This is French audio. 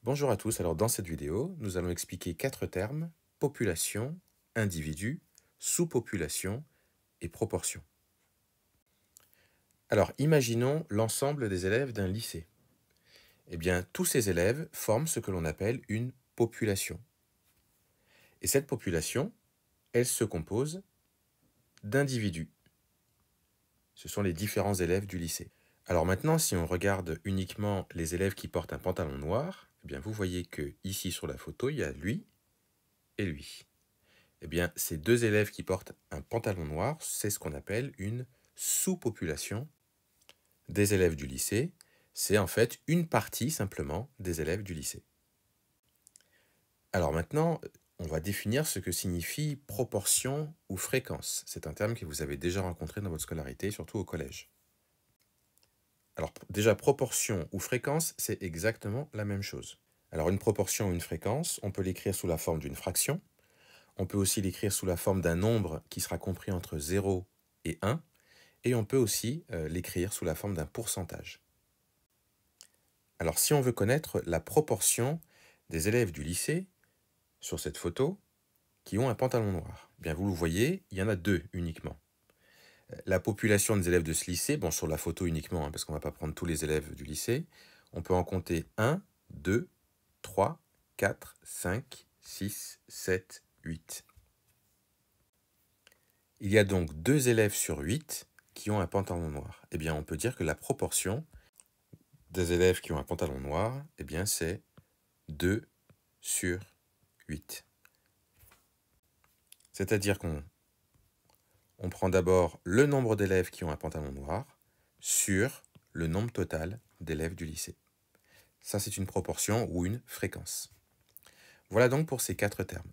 Bonjour à tous, alors dans cette vidéo, nous allons expliquer quatre termes: population, individu, sous-population et proportion. Alors imaginons l'ensemble des élèves d'un lycée. Eh bien, tous ces élèves forment ce que l'on appelle une population. Et cette population, elle se compose d'individus. Ce sont les différents élèves du lycée. Alors maintenant, si on regarde uniquement les élèves qui portent un pantalon noir, eh bien vous voyez que ici sur la photo, il y a lui et lui. Eh bien, ces deux élèves qui portent un pantalon noir, c'est ce qu'on appelle une sous-population des élèves du lycée. C'est en fait une partie simplement des élèves du lycée. Alors maintenant, on va définir ce que signifie proportion ou fréquence. C'est un terme que vous avez déjà rencontré dans votre scolarité, surtout au collège. Alors déjà, proportion ou fréquence, c'est exactement la même chose. Alors une proportion ou une fréquence, on peut l'écrire sous la forme d'une fraction. On peut aussi l'écrire sous la forme d'un nombre qui sera compris entre 0 et 1. Et on peut aussi l'écrire sous la forme d'un pourcentage. Alors si on veut connaître la proportion des élèves du lycée sur cette photo qui ont un pantalon noir, eh bien vous le voyez, il y en a deux uniquement. La population des élèves de ce lycée, bon sur la photo uniquement, parce qu'on ne va pas prendre tous les élèves du lycée, on peut en compter 1, 2, 3, 4, 5, 6, 7, 8. Il y a donc 2 élèves sur 8 qui ont un pantalon noir. Eh bien on peut dire que la proportion des élèves qui ont un pantalon noir, eh bien c'est 2 sur 8. C'est-à-dire qu'on prend d'abord le nombre d'élèves qui ont un pantalon noir sur le nombre total d'élèves du lycée. Ça, c'est une proportion ou une fréquence. Voilà donc pour ces quatre termes.